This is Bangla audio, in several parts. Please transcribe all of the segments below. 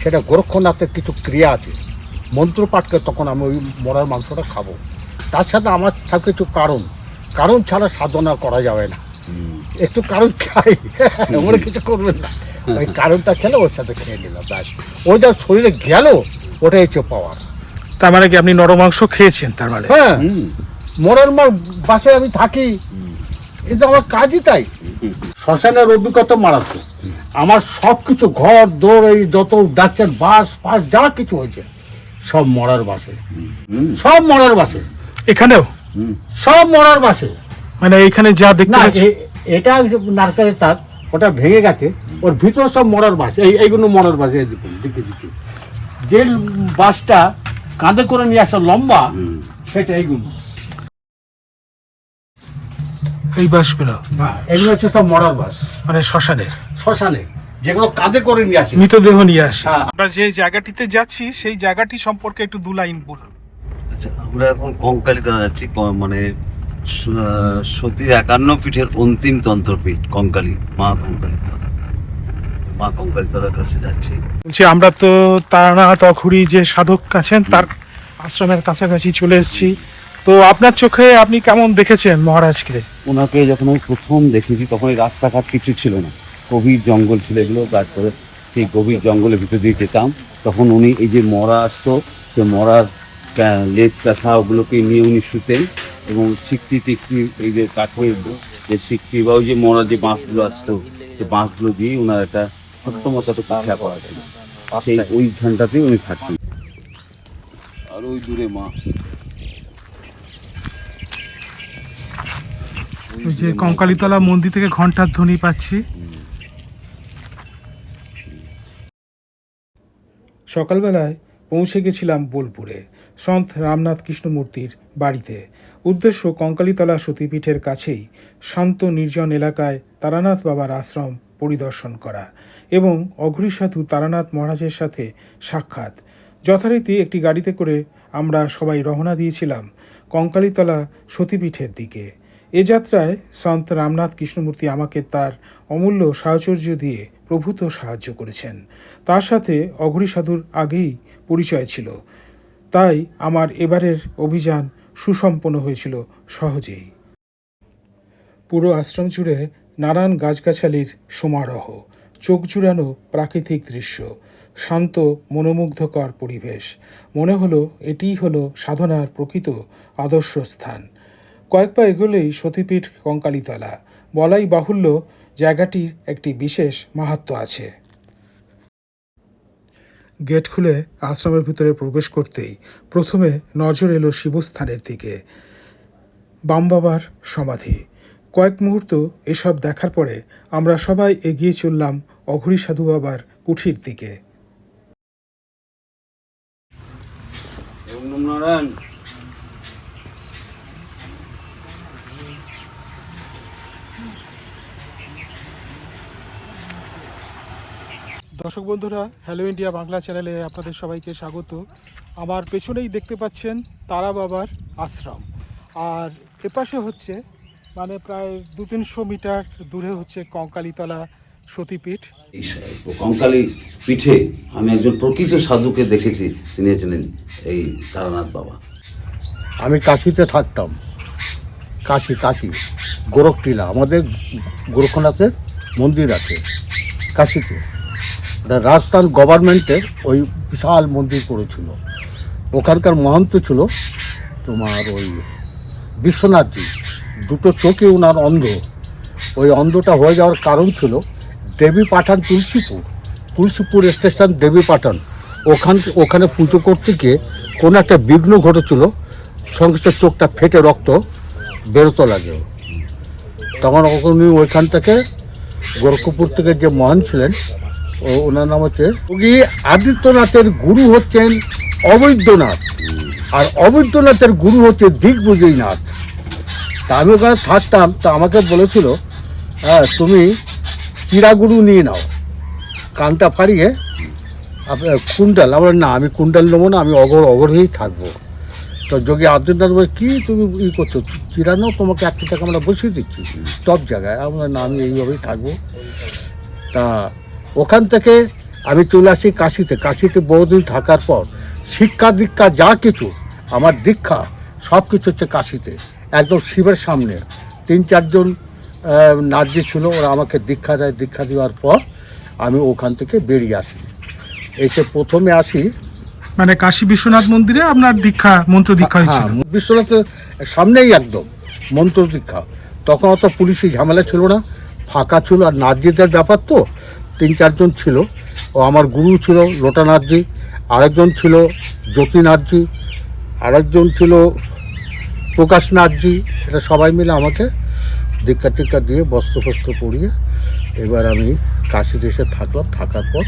সেটা গোরক্ষনাথের কিছু ক্রিয়া আছে, মন্ত্র পাঠকে তখন আমি ওই মরার মাংসটা খাবো। তার সাথে আমার সব কিছু কারণ ছাড়া সাধনা করা যাবে না, একটু কারণ চাই, ওরা কিছু করবেন না, ওই কারণটা খেলে ওর সাথে খেয়ে নিলাম, ব্যাস ওইটা শরীরে গেল, ওটাই হচ্ছে পাওয়ার। তার মানে কি আপনি নরমাংস খেয়েছেন তার মানে? হ্যাঁ, মরার বাসায় আমি থাকি, কিন্তু আমার কাজই তাই। শ্মশানের অভিজ্ঞতা মারাত্মক। আমার সব কিছু ঘর দৌড়, এই যত ডাক্তার বাস ফাস যা কিছু হয়েছে সব মরার বাসে, সব মরার বাসে। এখানেও সব মরার বাসে, মানে এইখানে যা দেখতে না পাচ্ছি এটা নারকেলের তার, ওটা ভেঙে গেছে, ওর ভিতরে সব মরার বাস। এইগুলো মরার বাস, এই দেখুন দিকে দিকে যে বাসটা কাঁধে করে নিয়ে আসা লম্বা, সেটা এইগুলো, এই বাসগুলো এগুলো হচ্ছে সব মরার বাস, মানে শ্মশানের, শ্মশানে যেগুলো কাঁধে করে নিয়ে আসে। মৃতদেহ নিয়ে আসে। হ্যাঁ। আমরা যে জায়গাটিতে যাচ্ছি সেই জায়গাটি সম্পর্কে একটু দু লাইন বলুন। আচ্ছা, আমরা এখন কঙ্কালীতলা যাচ্ছি, মানে সতীর 51 পীঠের অন্তিম তন্ত্রপীঠ কঙ্কালী, মা কঙ্কালীতলার কাছে যাচ্ছি। বলছি আমরা তো তারানাথ অঘুরি যে সাধক আছেন তার আশ্রমের কাছাকাছি চলে এসেছি, তো আপনার চোখে আপনি কেমন দেখেছেন মহারাজকে? ওনাকে যখন আমি প্রথম দেখেছি তখন এই রাস্তাঘাট কিছু ছিল না, গভীর জঙ্গল ছিল এগুলো, তারপরে সেই গভীর জঙ্গলের ভিতর দিয়ে যেতাম, তখন উনি এই যে মরা আসতো, সে মরার লেপ কাঁথা ওগুলোকে নিয়ে উনি শুতেন, এবং সিকটি টিকটি এই যে কাঠের যে সিকটি বা ওই যে মরা যে বাঁশগুলো আসতো, সে বাঁশগুলো দিয়ে ওনার একটা ছোট্ট মতো একটা পাখা করা যায়, সেই ওইখানটাতেই উনি থাকতেন। আর ওই দূরে মা, ওই যে কঙ্কালীতলা মন্দির থেকে ঘন্টার ধ্বনি পাচ্ছি। সকালবেলায় পৌঁছে গেছিলাম বোলপুরে সন্ত রামনাথ কৃষ্ণমূর্তির বাড়িতে। উদ্দেশ্য কঙ্কালীতলা সতীপীঠের কাছেই শান্ত নির্জন এলাকায় তারানাথ বাবার আশ্রম পরিদর্শন করা এবং অঘুরি সাধু তারানাথ মহারাজের সাথে সাক্ষাৎ। যথারীতি একটি গাড়িতে করে আমরা সবাই রওনা দিয়েছিলাম কঙ্কালীতলা সতীপীঠের দিকে। এ যাত্রায় সন্ত রামনাথ কৃষ্ণমূর্তি আমাকে তার অমূল্য সাহচর্য দিয়ে প্রভূত সাহায্য করেছেন। তার সাথে অঘুরি সাধুর আগেই পরিচয় ছিল, তাই আমার এবারের অভিযান সুসম্পন্ন হয়েছিল সহজেই। পুরো আশ্রম জুড়ে নানান গাছগাছালির সমারোহ, চোখ জুড়ানো প্রাকৃতিক দৃশ্য, শান্ত মনোমুগ্ধকর পরিবেশ। মনে হলো এটিই হলো সাধনার প্রকৃত আদর্শ স্থান। কয়েক পা এগোলেই সতীপীঠ কঙ্কালীতলা। বলাই বাহুল্য জায়গাটির একটি বিশেষ মাহাত্ম্য আছে। গেট খুলে আশ্রমের ভিতরে প্রবেশ করতেই প্রথমে নজর এলো শিবস্থানের দিকে, বাম বাবার সমাধি। কয়েক মুহূর্ত এসব দেখার পরে আমরা সবাই এগিয়ে চললাম অঘুরি সাধু বাবার কুঠির দিকে। দর্শক বন্ধুরা, হ্যালো ইন্ডিয়া বাংলা চ্যানেলে আপনাদের সবাইকে স্বাগত। আমার পেছনেই দেখতে পাচ্ছেন তারা বাবার আশ্রম, আর এপাশে হচ্ছে মানে প্রায় 200-300 মিটার দূরে হচ্ছে কঙ্কালীতলা সতীপীঠ। কঙ্কালী পীঠে আমি একজন প্রকৃত সাধুকে দেখেছি, তিনি ছিলেন এই তারানাথ বাবা। আমি কাশিতে থাকতাম, কাশি গোরখটিলা, আমাদের গোরক্ষনাথের মন্দির আছে কাশিতে। রাজস্থান গভর্নমেন্টের ওই বিশাল মন্দির করেছিল, ওখানকার মহন্ত ছিল তোমার ওই বিশ্বনাথজি। দুটো চোখে ওনার অন্ধ, ওই অন্ধটা হয়ে যাওয়ার কারণ ছিল দেবী পাঠান তুলসীপুর স্টেশন দেবী পাঠান, ওখানে পুজো করতে গিয়ে কোনো একটা বিঘ্ন ঘটেছিল, সঙ্গে সঙ্গে চোখটা ফেটে রক্ত বেরোতে লাগে। তখন উনি ওইখান থেকে গোরখপুর থেকে যে মহান ছিলেন, ওনার নাম হচ্ছে যোগী আদিত্যনাথের গুরু হচ্ছেন অবৈদ্যনাথ, আর অবৈদ্যনাথের গুরু হচ্ছে দিগ্বিজয়নাথ। তা আমি ওখানে থাকতাম, তা আমাকে বলেছিল হ্যাঁ তুমি চিরাগুরু নিয়ে নাও, কানটা ফাড়িয়ে কুণ্ডাল। আমার না, আমি কুণ্ডাল নেবো না, আমি অগর হয়েই থাকবো। তো যোগী আদিত্যনাথ বলে কি তুমি করছো, চিরা নাও, তোমাকে 1 টাকা আমরা বসিয়ে দিচ্ছি সব জায়গায়। আমরা না, আমি এইভাবেই থাকবো। তা ওখান থেকে আমি চলে আসি কাশিতে। কাশিতে বহুদিন থাকার পর শিক্ষা দীক্ষা যা কিছু, আমার দীক্ষা সব কিছু হচ্ছে কাশিতে, একদম শিবের সামনে। 3-4 জন নার্জি ছিল, ওরা আমাকে দীক্ষা দেয়। দীক্ষা দেওয়ার পর আমি ওখান থেকে বেরিয়ে আসি। এসে প্রথমে আসি মানে কাশী বিশ্বনাথ মন্দিরে আপনার দীক্ষা, মন্ত্র দীক্ষা হয়েছিল? হ্যাঁ, বিশ্বনাথের সামনেই একদম মন্ত্র দীক্ষা। তখন অত পুলিশি ঝামেলা ছিল না, ফাঁকা ছিল। আর নার্জিদের ব্যাপার তো 3-4 জন ছিল। ও আমার গুরু ছিল লোটা নার্জি, আরেকজন ছিল জ্যোতি নার্জি, আরেকজন ছিল প্রকাশ নার্জি। এটা সবাই মিলে আমাকে দীক্ষা টিক্ষা দিয়ে বস্ত্র ফস্ত্র পরিয়ে এবার আমি কাশিতে এসে থাকলাম। থাকার পর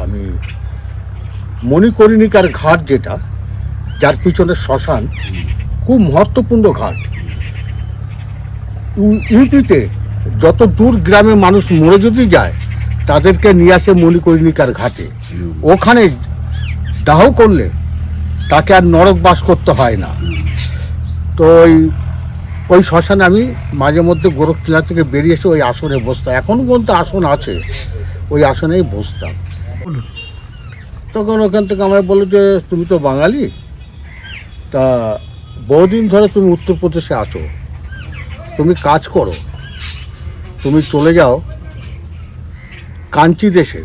আমি মণিকর্ণিকার ঘাট, যেটা যার পিছনে শ্মশান, খুব মহত্বপূর্ণ ঘাট। ইউপিতে যত দূর গ্রামে মানুষ মরে যদি যায়, তাদেরকে নিয়ে আসে মণিকর্ণিকার ঘাটে। ওখানে দাহ করলে তাকে আর নরক বাস করতে হয় না। তো ওই শ্মশানে আমি মাঝে মধ্যে গোরখটিলা থেকে বেরিয়ে এসে ওই আসনে বসতাম। এখনও পর্যন্ত আসন আছে, ওই আসনেই বসতাম। বলুন। তখন ওখান থেকে আমায় বললো যে তুমি তো বাঙালি, তা বহুদিন ধরে তুমি উত্তরপ্রদেশে আছো, তুমি কাজ করো, তুমি চলে যাও কাঞ্চি দেশে।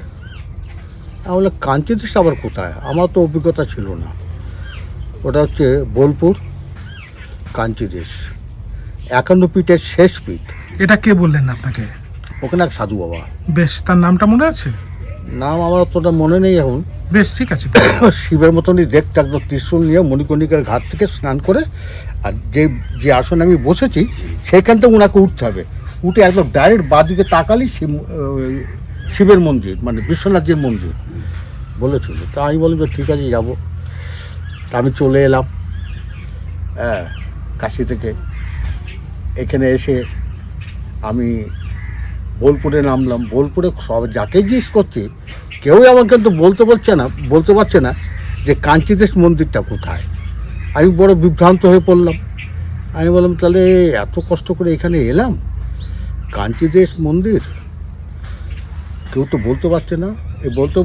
আমি বললাম কাঞ্চি দেশ আবার কোথায়? আমার তো অভিজ্ঞতা ছিল না। ওটা হচ্ছে বোলপুর, কাঞ্চি দেশ, 51 পীঠের শেষ পীঠ। এটা কে বললেন আপনাকে? ওখানে এক সাধু বাবা, বেশ, তার নামটা মনে আছে? নাম আমার অতটা মনে নেই এখন। বেশ, ঠিক আছে। শিবের মতনই দেখতে, একদম ত্রিশূল নিয়ে মণিকর্ণিকার ঘাট থেকে স্নান করে, আর যে আসনে আমি বসেছি সেইখান থেকে ওনাকে উঠতে হবে। উঠে একদম ডাইরেক্ট বাঁদিকে তাকালি শিবের মন্দির, মানে বিশ্বনাথজির মন্দির বলেছিল। তা আমি বললাম যে ঠিক আছে যাবো। তা আমি চলে এলাম হ্যাঁ কাশি থেকে। এখানে এসে আমি বোলপুরে নামলাম। বোলপুরে সব যাকে জিজ্ঞেস করছি, কেউই আমাকে তো বলতে পারছে না যে কাঞ্চিদেশ মন্দিরটা কোথায়। আমি বড় বিভ্রান্ত হয়ে পড়লাম। আমি বললাম তাহলে এত কষ্ট করে এখানে এলাম, কাঞ্চিদেশ মন্দির কেউ তো বলতে পারছে না। এই বলতে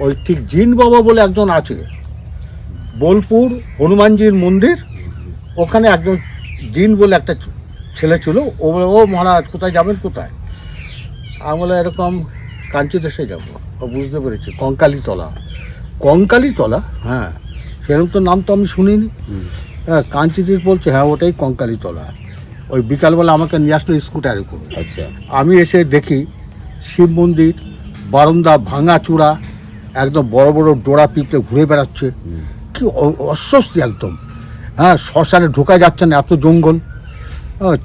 ওই ঠিক জিন বাবা বলে একজন আছে, বোলপুর হনুমানজির মন্দির, ওখানে একজন জিন বলে একটা ছেলে ছিল। ও বলে, ও মহারাজ কোথায় যাবেন, কোথায়? আমি বলে এরকম কাঞ্চি দেশে যাবো। ও বুঝতে পেরেছি, কঙ্কালীতলা। হ্যাঁ, সেরকম তো নাম তো আমি শুনিনি। হ্যাঁ, কাঞ্চি দেশ বলছে, হ্যাঁ ওটাই কঙ্কালীতলা। ওই বিকালবেলা আমাকে নিয়ে আসলো স্কুটারে করে। আচ্ছা। আমি এসে দেখি শিব মন্দির, বারান্দা ভাঙা চূড়া, একদম বড় বড় ডোরা পিঁপড়ে ঘুরে বেড়াচ্ছে। কি অস্বস্তি একদম। হ্যাঁ, শ্মশানে ঢোকা যাচ্ছে না, এত জঙ্গল।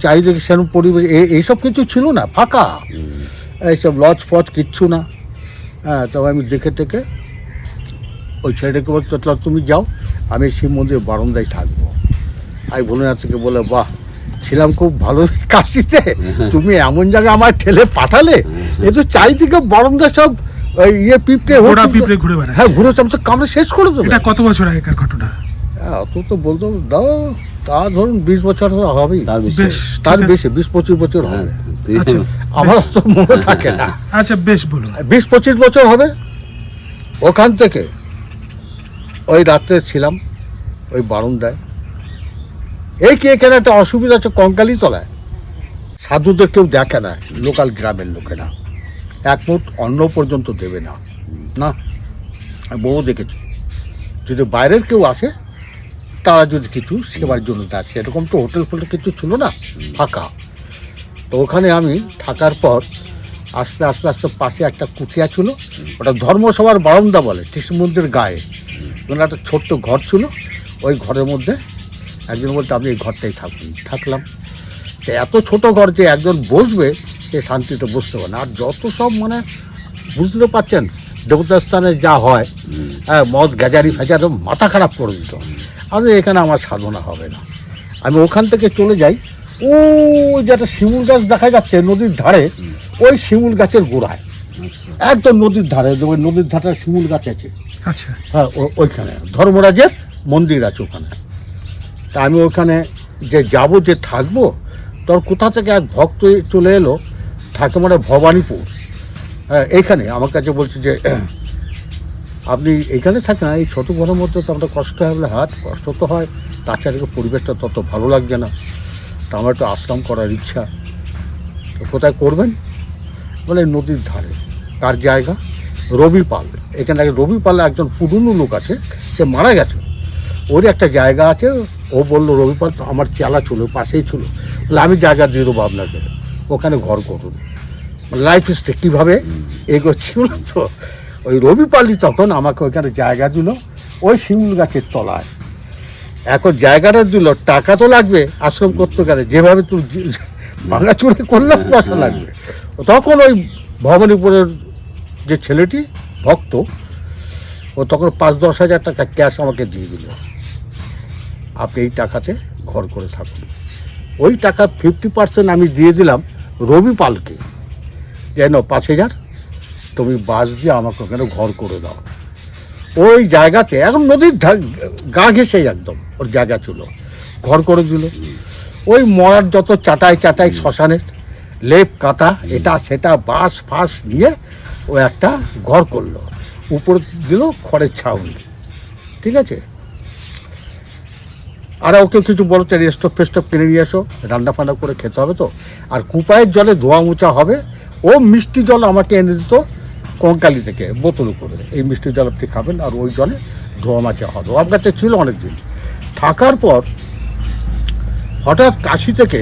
চারিদিকে সেরকম পরিবেশ, এইসব কিছু ছিল না, ফাঁকা। এইসব লজ ফজ কিচ্ছু না। হ্যাঁ, তবে আমি দেখে টেকে ওই ছেলেটাকে বলতো তুমি যাও, আমি শিব মন্দিরের বারান্দায় থাকবো। আমি ভোলেনাথ থেকে বলে, বাহ, ছিলাম খুব ভালো কাশিতে, তুমি এমন জায়গায় আমার ঠেলে পাঠালে। এ তো চারিদিকে বারান্দা সব পিঁপড়ে ঘুরে বেড়ায়। হ্যাঁ, ঘুরে চামচে কামড়ে শেষ করে দেবে। এটা কত বছর আগেকার ঘটনা? অত তো বলতে দাও, তা ধরুন 20 বছর হবেই, বেশ, তার বেশি 20-25 বছর হবে। আচ্ছা, আমার অত মনে থাকে না। আচ্ছা, বেশ, বলুন। 20-25 বছর হবে। ওখান থেকে ওই রাত্রে ছিলাম ওই বারান্দায়। এখানে একটা অসুবিধা আছে, কঙ্কালীতলায় সাধুদের কেউ দেখে না, লোকাল গ্রামের লোকেরা। এক মুঠ অন্ন পর্যন্ত দেবে না। না, বউ দেখেছি, যদি বাইরের কেউ আসে তারা যদি কিছু সেবার জন্য দেয়। সেরকম তো হোটেল ফোটেল কিছু ছিল না, ফাঁকা। তো ওখানে আমি থাকার পর আস্তে আস্তে পাশে একটা কুঠিয়া ছিল, ওটা ধর্মসভার বারান্দা বলে, কৃষ্ণ মন্দিরের গায়ে। ওখানে একটা ছোট্ট ঘর ছিল, ওই ঘরের মধ্যে একজন বলতে আমি এই ঘরটাই থাকলাম। তো এত ছোট ঘর যে একজন বসবে সে শান্তিতে বসতে পারে না। আর যত সব মানে বুঝতে পারছেন দেবতার স্থানে যা হয়, হ্যাঁ, মদ গ্যাজারি ফেজারি মাথা খারাপ করে দিত। আমি এখানে আমার সাধনা হবে না। আমি ওখান থেকে চলে যাই, ওই যে একটা শিমুল গাছ দেখা যাচ্ছে নদীর ধারে, ওই শিমুল গাছের গোড়ায়, একদম নদীর ধারে, ওই নদীর ধারে শিমুল গাছ আছে। আচ্ছা। হ্যাঁ, ওইখানে ধর্মরাজের মন্দির আছে ওখানে। তা আমি ওখানে যে যাব, যে থাকবো, তোর কোথা থেকে এক ভক্ত চলে এলো, থাকে মানে ভবানীপুর। হ্যাঁ এইখানে আমার কাছে বলছে যে আপনি এইখানে থাকেন না, এই ছোটো ঘরের মধ্যে তো আমরা কষ্ট হয় বলে, হ্যাঁ কষ্ট তো হয়, তাছাড়া পরিবেশটা তত ভালো লাগছে না, তা আমার একটু আশ্রম করার ইচ্ছা। তো কোথায় করবেন? বলে নদীর ধারে। তার জায়গা রবি পাল, এখানে আগে রবি পালে একজন পুরনো লোক আছে, সে মারা গেছে, ওর একটা জায়গা আছে। ও বললো রবি পাল তো আমার চেলা ছিল, পাশেই ছিল, বলে আমি জায়গা দিয়ে দেবো আপনাকে, ওখানে ঘর করুন। লাইফ স্টাইল কীভাবে এগোচ্ছিল, তো ওই রবি পালই তখন আমাকে ওইখানে জায়গা দিল, ওই শিমুল গাছের তলায়। এখন জায়গাটা দিল, টাকা তো লাগবে আশ্রম করতে গেলে, যেভাবে তুই ভাঙা চুরি করলে পয়সা লাগবে। তখন ওই ভবানীপুরের যে ছেলেটি ভক্ত, ও তখন 5-10 হাজার টাকা ক্যাশ আমাকে দিয়ে দিল, আপনি এই টাকাতে ঘর করে থাকুন। ওই টাকা 50% আমি দিয়ে দিলাম রবি পালকে, যেন 5,000 তুমি বাস দিয়ে আমাকে ওখানে ঘর করে দাও। ওই জায়গাতে এখন নদীর গা ঘেসে একদম ওর জায়গা ছিল, ঘর করে দিল। ওই মরার যত চাটাই শ্মশানের লেপ কাতা এটা সেটা বাঁশ ফাঁস নিয়ে ও একটা ঘর করলো, উপরে দিল খড়ের ছাউনি, ঠিক আছে। আর ওকে কিছু বলো তো, স্টোভ ফেস্টোভ কিনে নিয়ে এসো, রান্না ফান্না করে খেতে হবে তো। আর কুপায়ের জলে ধোয়া মোছা হবে। ও মিষ্টি জল আমাকে এনে দিত কঙ্কালি থেকে বোতল করে, এই মিষ্টি জল আপনি খাবেন, আর ওই জলে ধোয়া মোছা হবে। ওর কাছে ছিল অনেক দিন থাকার পর, হঠাৎ কাশি থেকে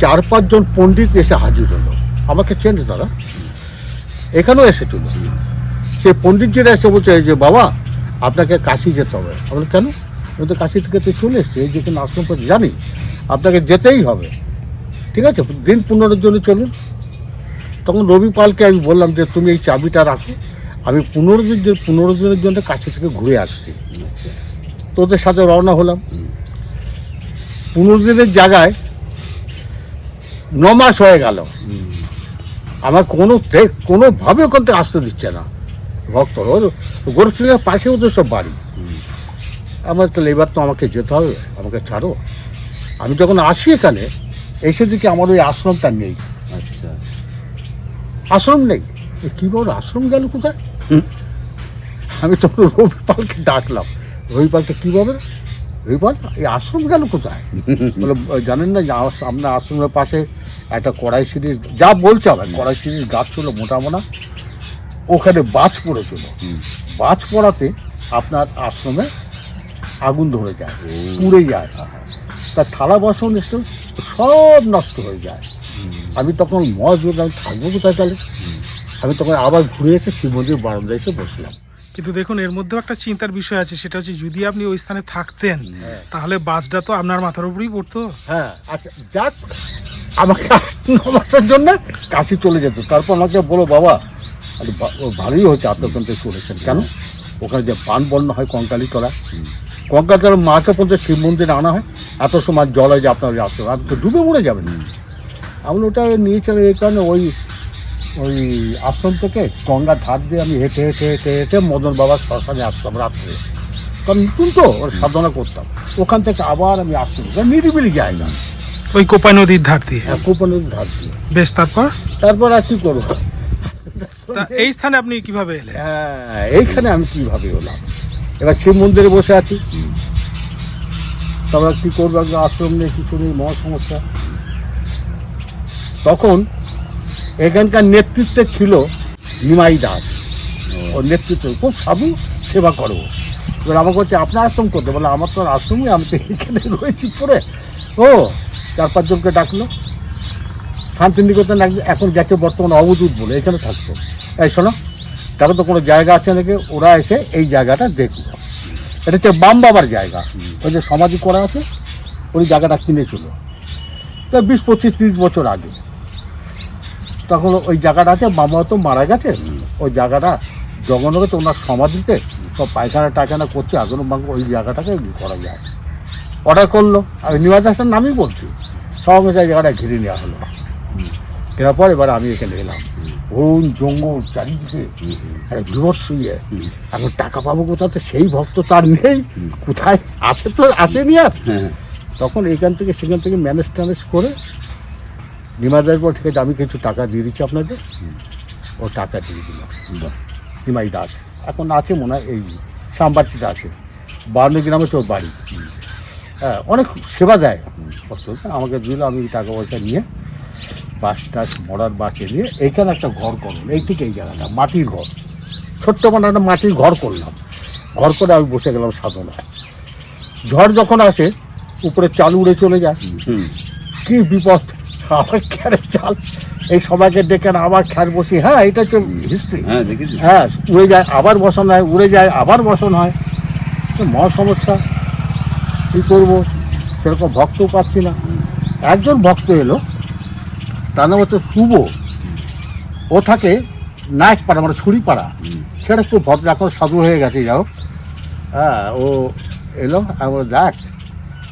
4-5 জন পণ্ডিত এসে হাজির হলো, আমাকে চেনে তারা, এখানেও এসেছিল। সেই পণ্ডিতজিরা এসে বলছে যে বাবা আপনাকে কাশি যেতে হবে। আমি কেন? আমি তো কাশি থেকে তো চলে এসছি, এই যেখানে আশ্রম করতে জানি, আপনাকে যেতেই হবে, ঠিক আছে দিন 15 জন্য চলুন। তখন রবি পালকে আমি বললাম যে তুমি এই চাবিটা রাখো, আমি 15 দিনের জন্য কাশি থেকে ঘুরে আসছি, তোদের সাথে রওনা হলাম। 15 দিনের জায়গায় 9 মাস হয়ে গেল, আমার কোনোভাবে ওখান থেকে আসতে দিচ্ছে না ভক্ত। গোরস্থানের পাশে ওদের সব বাড়ি। আমার তাহলে এবার তো আমাকে যেতে হবে, আমাকে ছাড়ো। আমি যখন আসি এখানে এসে দেখি আমার ওই আশ্রমটা নেই। আচ্ছা, আশ্রম নেই, কী বল আশ্রম গেল কোথায়? আমি তখন রবি পালকে ডাকলাম, রবি পালকে কী বলবে, রবি পাল এই আশ্রম গেল কোথায়? বলে জানেন না যে আপনার আশ্রমের পাশে একটা কড়াই সিরিজ, যা বলছে আবার কড়াই সিরিজ গাছ ছিল মোটা মোটা, ওখানে বাজ পড়েছিল। বাজ পড়াতে আপনার আশ্রমে আগুন ধরে যায়, পুড়ে যায়, তার থালা বাসন এসে সব নষ্ট হয়ে যায়। আমি তখন মহাজোর, আমি থাকবো কোথায় তাহলে? আমি তখন আবার ঘুরে এসে শিব মন্দির বারান্দায় এসে বসলাম। কিন্তু দেখুন এর মধ্যেও একটা চিন্তার বিষয় আছে, সেটা হচ্ছে যদি আপনি ওই স্থানে থাকতেন তাহলে বাসটা তো আপনার মাথার উপরেই পড়তো। হ্যাঁ আচ্ছা যাক, আমাকে 8-9 মাসের জন্য কাশি চলে যেত। তারপর আমাকে বলো বাবা ভালোই হচ্ছে আপনি ওখান থেকে চলেছেন, কেন ওখানে যে পান বন্য হয় কঙ্কালি তলা, কঙ্কালি তলা মাকে পর্যন্ত শিব মন্দিরে আনা হয়, এত সময় জল হয় যে আপনার আসতে আপনি তো ডুবে মরে যাবেন। আমি ওটা নিয়ে চলে, এই কারণে ওই আশ্রম থেকে গঙ্গার ধার দিয়ে আমি হেঁটে হেঁটে হেঁটে হেঁটে মদন বাবার শ্মশানে আসতাম রাত্রে, কারণ নতুন তো ওর সাধনা করতাম। ওখান থেকে আবার আমি আসতাম, নিরিবিলি জায়গা, ওই কোপাই নদীর ধার দিয়ে। কোপানোর ধার দিয়ে। বেশ, তারপর আর কি করবো, এই স্থানে আপনি কিভাবে এলেন? হ্যাঁ এইখানে আমি কিভাবে হলাম, এবার শিব মন্দিরে বসে আছি। তারপর কী করবো, আশ্রম নেই, কিছু নেই, মহা সমস্যা। তখন এখানকার নেতৃত্বে ছিল নিমাই দাস, ওর নেতৃত্ব খুব সাধু, সেবা করো। এবার আমাকে হচ্ছে আপনার আশ্রম করতে বলে, আমার তো আর আশ্রমই, আমি তো এখানে রয়েছি পরে। ও 4-5 জনকে ডাকলো, শান্তিনিকেতন এখন গেছে বর্তমানে অবধূত বলে, এখানে থাকতো। এই শোনো, তারপর তো কোনো জায়গা আছে নাকি, ওরা এসে এই জায়গাটা দেখলো। এটা হচ্ছে বাম বাবার জায়গা, ওই যে সমাধি করা আছে, ওই জায়গাটা কিনেছিল তো 20-25-30 বছর আগে। তখন ওই জায়গাটা আছে, বাবা তো মারা গেছে, ওই জায়গাটা জগন্নাথে ওনার সমাধিতে সব পায়খানা টায়খানা করছে, আগুন ভাঙ, ওই জায়গাটাকে করা যায়। অর্ডার করলো, আমি নিবাস দাসের নামই বলছি, সব মিশে জায়গাটা ঘিরে নেওয়া হলো। কেনার পর এবার আমি এখানে এলাম, বরুণ জঙ্গল চারিদিকে একটা বিভৎস ইয়ে। এখন টাকা পাবো কোথাতে, সেই ভক্ত তার নেই, কোথায় আসে তো আসেনি আর। তখন এখান থেকে সেখান থেকে ম্যানেজ ট্যানেজ করে নিমাজ দাস বল, ঠিক আছে আমি কিছু টাকা দিয়ে দিচ্ছি আপনাকে, ও টাকা দিয়ে দিল নিমাই দাস, এখন আছে মনে হয় এই সামবাটিতে আছে, 52 গ্রামে তোর বাড়ি। হ্যাঁ, অনেক সেবা দেয় আমাকে দিল, আমি টাকা পয়সা নিয়ে বাস টাস মরার বাসে নিয়ে এইখানে একটা ঘর করলাম, এই থেকে এই জায়গাটা মাটির ঘর, ছোট্ট মানে একটা মাটির ঘর করলাম। ঘর করে আমি বসে গেলাম সাধনায়। ঝড় যখন আসে উপরে চাল উড়ে চলে যায়, কি বিপদ, আবার খ্যারের চাল, এই সবাইকে ডেকে আবার খ্যার বসি। হ্যাঁ, এটা হচ্ছে হিস্ট্রি। হ্যাঁ দেখেছি। হ্যাঁ, উড়ে যায় আবার বসানো হয়, উড়ে যায় আবার বসানো হয়, তো মহা সমস্যা। কী করবো, সেরকম ভক্তও পাচ্ছি না। একজন ভক্ত এলো, তার নাম হচ্ছে শুভ, ও থাকে নায়কপাড়া মানে ছুরিপাড়া, সেটা খুব ভদ্র, এখন সাধু হয়ে গেছে, যাই হোক। হ্যাঁ, ও এলো, আমরা দেখ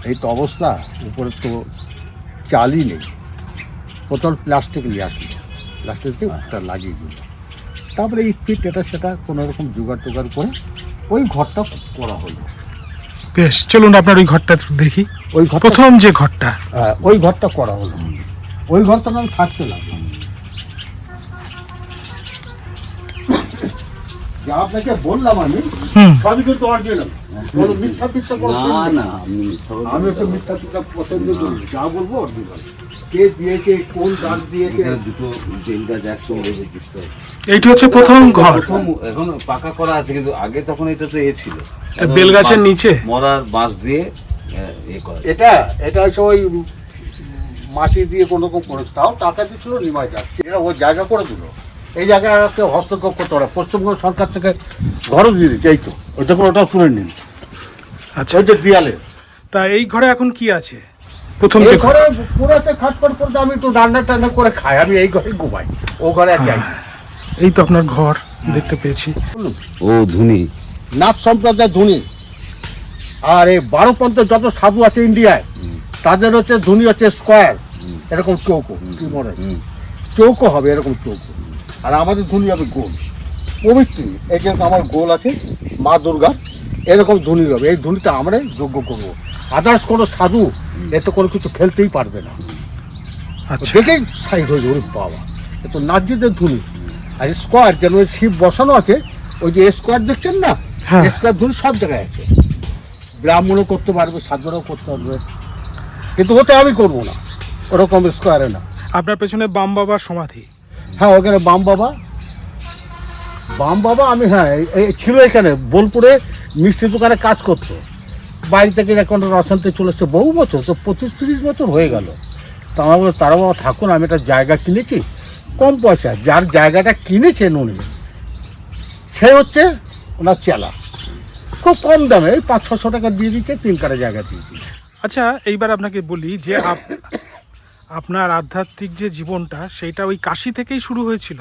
এই তো অবস্থা, উপরে তো চালই নেই। প্রথম প্লাস্টিক নিয়ে আসলো, প্লাস্টিক দিয়ে ওটা লাগিয়ে দিল, তারপরে এই ফিট এটা সেটা কোনো রকম জোগাড় টোগাড় করে ওই ঘরটা করা হলো। বেশ, চলুন আপনার ওই ঘরটা দেখি। ওই ঘর, প্রথম যে ঘরটা, হ্যাঁ, ওই ঘরটা করা হলো, ওই ঘরটা আমি থাকতে লাগলাম। যা আপনাকে বললাম আমি, সবই কিন্তু অরিজিনাল, কোনো মিথ্যা পিথ্যা কোনো না শুনবেন না। না, আমি তো মিথ্যা পিথ্যা পছন্দ করি, যা বলবো অরিজিনাল। কে দিয়েছে, কোন দাগ দিয়েছে, এখানে দুটো বেল গাছ একসঙ্গে দেখতে হবে। এইটা হচ্ছে প্রথম ঘর। প্রথম এখন পাকা করা আছে, কিন্তু আগে তখন এটা তো ছিল বেল গাছের নিচে মরার বাঁশ দিয়ে এ করা। এটা এটা হচ্ছে ওই মাটি দিয়ে কোনো রকম করেছে, তাও টাকা দিচ্ছিল নিমাই যাচ্ছে, এটা ওই জায়গা করে দিল। এই জায়গাকে হস্তক্ষেপ করতে পারে, পশ্চিমবঙ্গ সরকার থেকে ঘরও দিয়ে দিচ্ছে, এই তো ওই যখন ওটা তুলে নিন। আচ্ছা, ওই যে দেয়ালে, তা এই ঘরে এখন কি আছে? প্রথম যে এই ঘরে পুরাতে খাটপাট করতে আমি একটু রান্না টান্না করে খাই, আমি এই ঘরে ঘুমাই, ও ঘরে আর যাই না। এই তো আপনার ঘর দেখতে পেয়েছি। ও ধুনি, নাথ সম্প্রদায় ধনী, আর এই 12 পন্থের যত সাধু আছে ইন্ডিয়ায়, তাদের হচ্ছে ধনী হচ্ছে স্কোয়ার, এরকম চৌকো, কি মনে চৌকো হবে, এরকম চৌকো, আর আমাদের ধনী হবে গোল, পবিত্র। এই যেরকম আমার গোল আছে মা দুর্গা, এরকম ধনী হবে। এই ধনীটা আমরাই যোগ্য করবো, আদার্স কোনো সাধু এতে কোনো কিছু খেলতেই পারবে না। আচ্ছা, দেখেই সাইড হয়ে যাবে, বাবা এ তো নাজিদের ধনী। আর স্কোয়ার যেন ওই শিব বসানো আছে, ওই যে স্কোয়ার দেখছেন না, হ্যাঁ। স্কোয়ার ধনী সব জায়গায় আছে, ব্রাহ্মণও করতে পারবে, সাধুরাও করতে পারবে, কিন্তু ওটা আমি করবো না, ওরকম স্কোয়ারে না। আপনার পেছনে বাম বাবার সমাধি। হ্যাঁ, ওখানে বাম বাবা আমি, হ্যাঁ এই ছিল এখানে বোলপুরে, মিষ্টি দোকানে কাজ করতো, বাড়ি থেকে এখন রসান্তে চলেছে বহু বছর, তো 25-30 বছর হয়ে গেল। তো আমার বলে, তারা বাবা থাকুন, আমি একটা জায়গা কিনেছি কম পয়সা, যার জায়গাটা কিনেছেন উনি, সে হচ্ছে ওনার চেলা, খুব কম দামে, এই 500-600 টাকা দিয়ে দিচ্ছে, 3 কাঠা জায়গা দিয়েছি। আচ্ছা, এইবার আপনাকে বলি যে আপনার আধ্যাত্মিক যে জীবনটা, সেইটা ওই কাশী থেকেই শুরু হয়েছিল?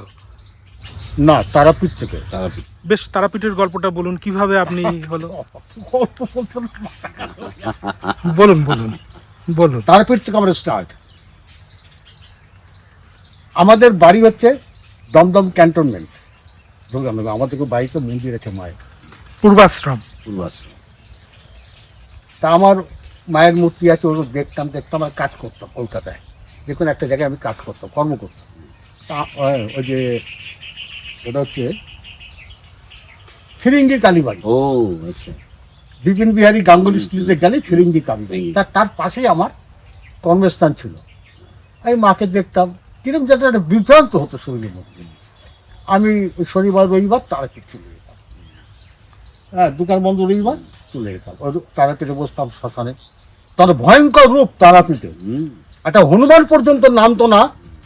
না, তারাপীঠ থেকে। তারাপীঠ। বেশ, তারাপীঠের গল্পটা বলুন, কিভাবে আপনি হলো। গল্প বলতে না, মাথা খারাপ হয়ে যায়। বলুন বলুন বলুন। তারাপীঠ থেকে আমরা স্টার্ট। আমাদের বাড়ি হচ্ছে দমদম ক্যান্টনমেন্ট, দুর্গানগর। আমাদের বাড়িতে মন্দির আছে মায়ের, পূর্বাশ্রম। পূর্বাশ্রম। তা আমার মায়ের মূর্তি আছে, ওগুলো দেখতাম, আর কাজ করতাম কলকাতায়, যে কোনো একটা জায়গায় আমি কাজ করতাম, কর্ম করতাম। তা ওই যে ওটা হচ্ছে ফিরিঙ্গি কালীবাড়ি, ও আচ্ছা। বিপিন বিহারী গাঙ্গুলি স্ত্রীতে গেলে ফিরিঙ্গি কালীবাড়ি, তার পাশেই আমার কর্মস্থান ছিল। আমি মাকে দেখতাম, কিরকম যেটা একটা বিভ্রান্ত হতো শরীরের মধ্যে। আমি শনিবার রবিবার তারাপীঠ চলে যেতাম, হ্যাঁ, দোকান বন্ধ রবিবার চলে যেতাম, ওই তারাপীঠে বসতাম শ্মশানে। তার ভয়ঙ্কর রূপ তারাপীঠে, একটা হনুমান পর্যন্ত নামতো না,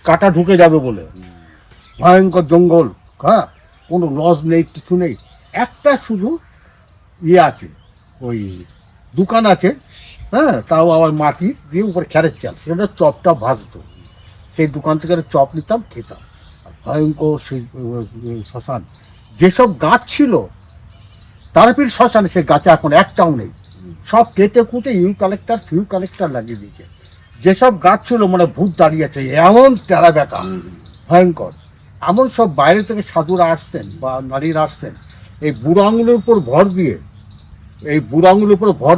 কাটা ঢুকে যাবে বলে, ভয়ঙ্কর জঙ্গল, হ্যাঁ, কোনো লজ নেই, কিছু নেই, একটা শুধু ইয়ে আছে, ওই দোকান আছে, হ্যাঁ, তাও আবার মাটির দিয়ে উপরে খ্যারের চাল, সেটা চপটা ভাজতো, সেই দোকান থেকে চপ নিতাম, খেতাম। ভয়ঙ্কর সেই শ্মশান, যেসব গাছ ছিল তারাপীঠ শ্মশানে, সেই গাছে এখন একটাও নেই, সব কেটে কুটে ফিউ কালেক্টর লাগিয়ে দিয়েছে। যেসব গাছ ছিল মানে ভূত দাঁড়িয়ে আছে, এমন তেরা বেঁকা, ভয়ঙ্কর। এমন সব বাইরে থেকে সাধুরা আসতেন বা নারীরা আসতেন, এই বুড়ো আঙুলের উপর ভর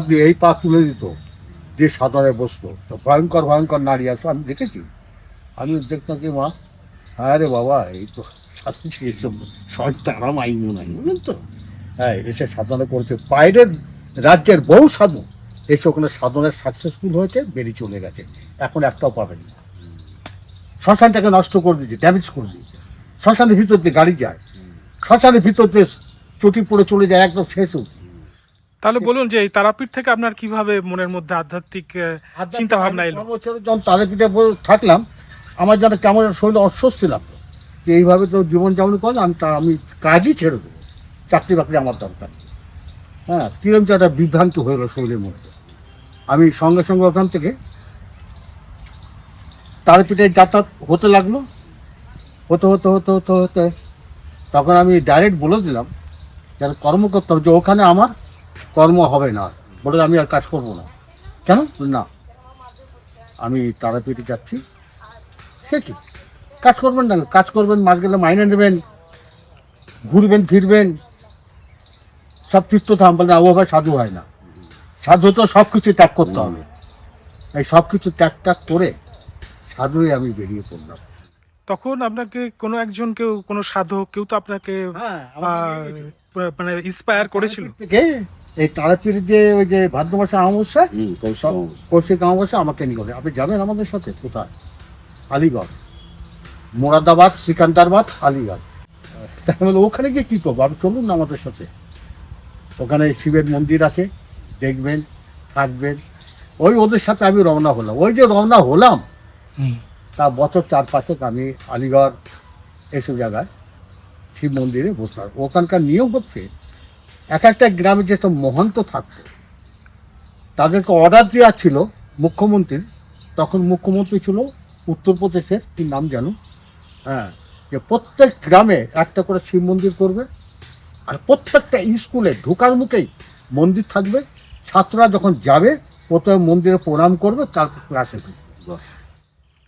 দিয়ে, এই পা তুলে দিত, যে সাধনায় বসতো, তো ভয়ঙ্কর নারী আসতো, আমি দেখেছি। আমি দেখতাম কি, মা, হ্যাঁ রে বাবা, এই তো সাধু এসব সব তারা মাইমু নাই বুঝলেন তো। হ্যাঁ, এসে সাধনা করেছে, বাইরের রাজ্যের বহু সাধু এসে ওখানে সাধনায় সাকসেসফুল হয়েছে, বেরিয়ে চলে গেছে, এখন একটাও পাবেন না। শ্মশানটাকে নষ্ট করে দিয়েছে, ড্যামেজ করে দিয়েছে। শ্মশানের ভিতর দিয়ে গাড়ি যায়, শ্মশানের ভিতর দিয়ে চটি পড়ে চলে যায়, একদম শেষ অবধি। তাহলে বলুন যে এই তারাপীঠ থেকে আপনার কিভাবে মনের মধ্যে আধ্যাত্মিক চিন্তা ভাবনা এলো? যখন তাদের পিঠে থাকলাম, আমার যেন কেমন শরীরে অস্বস্তি লাগতো যে এইভাবে তো জীবনযাপন করেন, আমি কাজই ছেড়ে দেবো, চাকরি বাকরি আমার দরকার। হ্যাঁ, কিরম যে একটা বিভ্রান্তি হয়ে গেলো শরীরের মধ্যে। আমি সঙ্গে সঙ্গে ওখান থেকে তার পিঠে যাতায়াত হতে লাগলো, হতে হতে হতে হতে হতে তখন আমি ডাইরেক্ট বলে দিলাম যেন কর্ম করতে হবে, যে ওখানে আমার কর্ম হবে না, বলে আমি আর কাজ করবো না। কেন না, আমি তারাপীঠে যাচ্ছি। সে কি কাজ করবেন না, কাজ করবেন, মাস গেলে মাইনে নেবেন, ঘুরবেন ফিরবেন, সব তীর্থধাম, বলে না, ও ভাই সাধু হয় না। সাধু তো সব কিছু ত্যাগ করতে হবে। এই সব কিছু ত্যাগ করে সাধু হয়ে আমি বেরিয়ে পড়লাম। তখন আপনাকে কোনো একজন কেউ, কোনো সাধক কেউ তো আপনাকে হ্যাঁ, মানে ইন্সপায়ার করেছিল? থেকে এই তারাপীঠ যে ওই যে ভাদ্র মাসে অমাবস্যা, কৌশিক অমাবস্যা আমাকে নিয়ে গেলে, আপনি যাবেন আমাদের সাথে? কোথায়? আলিগড়, মোরাদাবাদ, সিকান্দারবাদ, আলিগড়। তাই বলে ওখানে গিয়ে কী করবো, আপনি চলুন না আমাদের সাথে। ওখানে শিবের মন্দির আছে, দেখবেন, থাকবেন। ওই ওদের সাথে আমি রওনা হলাম। ওই যে রওনা হলাম, তা বছর 4-5 আমি আলিগড় এসব জায়গায় শিব মন্দিরে বসলাম। ওখানকার নিয়ম হচ্ছে, এক একটা গ্রামে যেসব মহন্ত থাকতো তাদেরকে অর্ডার দেওয়া ছিল মুখ্যমন্ত্রীর, তখন মুখ্যমন্ত্রী ছিল উত্তরপ্রদেশের, কি নাম জানো, হ্যাঁ, যে প্রত্যেক গ্রামে একটা করে শিব মন্দির করবে, আর প্রত্যেকটা স্কুলে ঢোকার মুখেই মন্দির থাকবে। ছাত্ররা যখন যাবে প্রথমে মন্দিরে প্রণাম করবে, তারপর ক্লাসে ঢুকবে।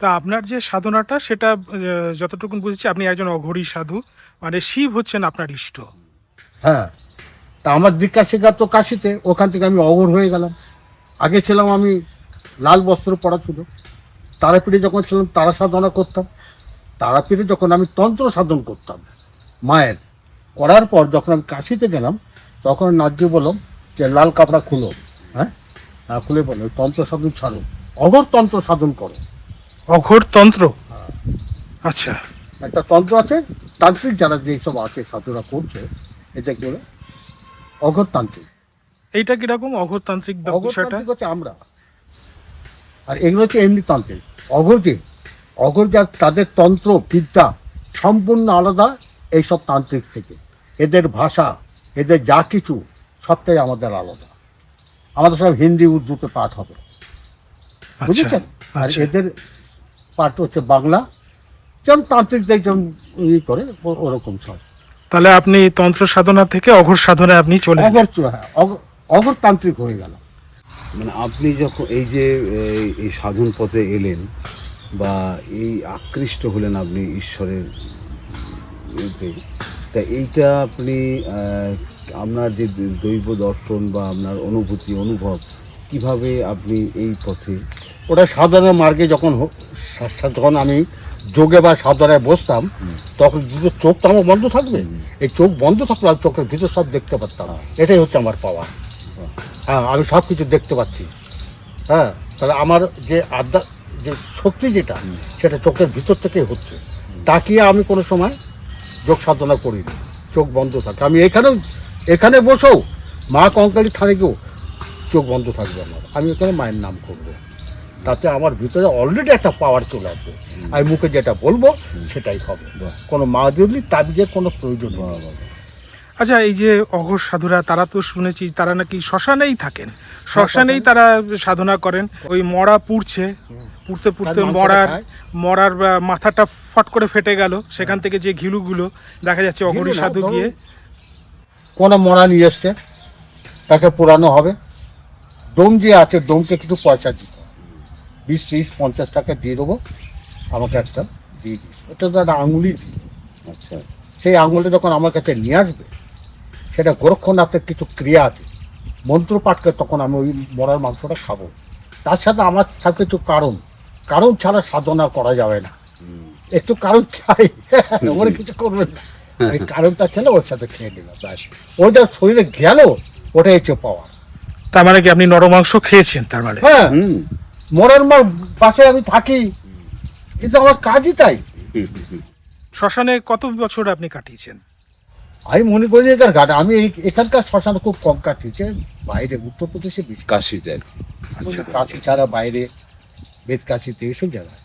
তা আপনার যে সাধনাটা, সেটা যতটুকু বুঝেছি আপনি একজন অঘরী সাধু, মানে শিব হচ্ছেন আপনার ইষ্ট। হ্যাঁ, তা আমার দীক্ষা শেখা তো কাশিতে, ওখান থেকে আমি অঘর হয়ে গেলাম। আগে ছিলাম আমি লাল বস্ত্র পরা ছিল, তারাপীঠে যখন ছিলাম তারা সাধনা করতাম। তারাপীঠে যখন আমি তন্ত্র সাধন করতাম মায়ের, করার পর যখন আমি কাশিতে গেলাম, তখন নাজ্য বললাম যে লাল কাপড়া খুলো। হ্যাঁ, খুলে বলো তন্ত্র সাধন ছাড়ো, অঘর তন্ত্র সাধন করো। অঘোর তন্ত্র? আচ্ছা। একটা তন্ত্র আছে, তান্ত্রিক যারা যেসব আছে সাধুরা করছে, এটা বলে অঘর তান্ত্রিক। এইটা কিরকম অঘোর তান্ত্রিক বিষয়টা? অঘরতান্ত্রিক হচ্ছে আমরা, আর এগুলো হচ্ছে এমনি তান্ত্রিক। অঘর যা তাদের তন্ত্র বিদ্যা সম্পূর্ণ আলাদা এইসব তান্ত্রিক থেকে। এদের ভাষা, এদের যা কিছু সবটাই আমাদের আলাদা। আমাদের সব হিন্দি উর্দুতে পাঠ হবে, বুঝেছেন? আর এদের পাঠ হচ্ছে বাংলা, যেমন তান্ত্রিকদের যেমন ই করে ওরকম সব। তাহলে আপনি তন্ত্র সাধনা থেকে অঘোর সাধনায় আপনি চলে গেলেন। অঘর তান্ত্রিক হয়ে গেল। মানে আপনি যখন এই যে এই সাধন পথে এলেন বা এই আকৃষ্ট হলেন আপনি ঈশ্বরের ইয়েতে, তা এইটা আপনি আপনার যে দৈব দর্শন বা আপনার অনুভূতি অনুভব কিভাবে আপনি এই পথে? ওটা সাধনের মার্গে যখন যখন আমি যোগে বা সাধনায় বসতাম, তখন দুটো চোখ তো আমার বন্ধ থাকবে। এই চোখ বন্ধ থাকলে আমি চোখের ভিতর সব দেখতে পারতাম। এটাই হচ্ছে আমার পাওয়া। হ্যাঁ, আমি সব কিছু দেখতে পাচ্ছি। হ্যাঁ, তাহলে আমার যে যে শক্তি যেটা, সেটা চোখের ভিতর থেকেই হচ্ছে। তাকিয়ে আমি কোনো সময় যোগ সাধনা করিনি, চোখ বন্ধ থাকে। আমি এখানে বসেও মা কঙ্কালী থানে গিয়েও চোখ বন্ধ থাকবে আমার, আমি এখানে মায়ের নাম করবো। তাতে আমার ভিতরে অলরেডি একটা পাওয়ার চলে আসবে। আমি মুখে যেটা বলবো সেটাই হবে, কোনো মা দেবী তাবিজের কোনো প্রয়োজন নেই। আচ্ছা, এই যে অঘোর সাধুরা, তারা তো শুনেছি তারা নাকি শ্মশানেই থাকেন, শ্মশানেই তারা সাধনা করেন। ওই মরা পুড়ছে, পুড়তে পুড়তে মরার মাথাটা ফট করে ফেটে গেল, সেখান থেকে যে ঘিলুগুলো দেখা যাচ্ছে অঘরী সাধু গিয়ে কোনো মরা নিয়ে এসছে, তাকে পোড়ানো হবে। ডোম যে আছে, ডোমকে কিছু পয়সা দিতে হবে, 20, 30, 50 টাকা দিয়ে দেবো, আমাকে একটা দিয়ে দিস। এটা তো একটা আঙুলি ছিল। আচ্ছা, সেই আঙুলটা যখন আমার কাছে নিয়ে আসবে, সেটা গোরক্ষনাথের কিছু ক্রিয়া আছে, মন্ত্র পাঠ করে তখন আমি ওই মরার মাংসটা খাবো। তার সাথে আমার সাথে কিছু কারণ ছাড়া সাধনা করা যাবে না। একটু কারণ চাই, ওর কিছু করবেন না, এই কারণটা খেলে ওর সাথে খেয়ে নিলাম ব্যাস। ওইটা শরীরে গেল, ওটাই হচ্ছে পাওয়া। তার মানে কি আপনি নরমাংস খেয়েছেন তার মানে? হ্যাঁ, হুম মরার মার বাসায় আমি থাকি, কিন্তু আমার কাজই তাই। শ্মশানে কত বছর আপনি কাটিয়েছেন? আমি মনে করি এখানে ঘাট, আমি এখানকার শ্মশান খুব কম কাটিয়েছে, বাইরে উত্তরপ্রদেশে বেশি। কাশিতে আর কি। আচ্ছা। কাশি ছাড়া বাইরে বেদকাশিতে এসব জায়গায়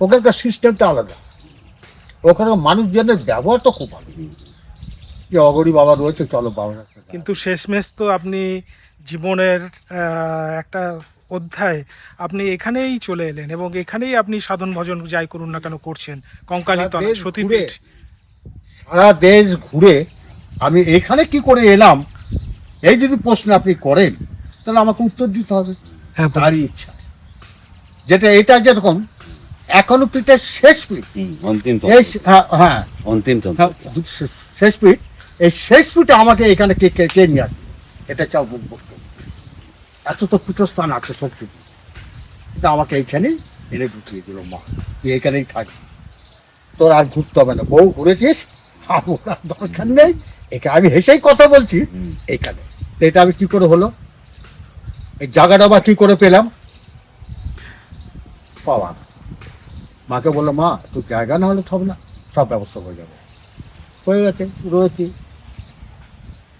ওখানকার সিস্টেমটা আলাদা, ওখানে মানুষজনের ব্যবহার তো খুব ভালো। যে অগরি বাবা রয়েছে, চলো বাবা। কিন্তু শেষমেশ তো আপনি জীবনের একটা অধ্যায় আপনি এখানেই চলে এলেন এবং এখানেই আপনি সাধন ভজন যাই করুন না কেন করছেন, কঙ্কালীতলা দেশ সতীপীঠ। সারা দেশ ঘুরে আমি এখানে কি করে এলাম, এই যদি প্রশ্ন আপনি করেন তাহলে আমাকে উত্তর দিতে হবে। হ্যাঁ, বলুন। তারই ইচ্ছা, যেটা এটা যেরকম এখনো পিঠের শেষ পিঠ, অন্তিম এই হ্যাঁ অন্তিম তন্ত্র। হ্যাঁ, শেষ পিঠ, এই শেষ পিঠে আমাকে এখানে কে কে কে নিয়ে আসবে, এটা চাও বক্তব্য। এত তো পীঠস্থান আছে শক্তি, কিন্তু আমাকে এইখানেই এনে ঢুকিয়ে দিল মা, তুই এখানেই থাকবি, তোর আর ঘুরতে হবে না, বউ ঘুরেছিস, আমার আর দরকার নেই। এখানে আমি হেসেই কথা বলছি এইখানে। তো এটা আমি কি করে হলো, এই জায়গাটা বা কি করে পেলাম, পাওয়া। মাকে বললো, মা তুই জায়গা না হলে হবে না, সব ব্যবস্থা হয়ে যাবে। হয়ে গেছে, রয়েছি,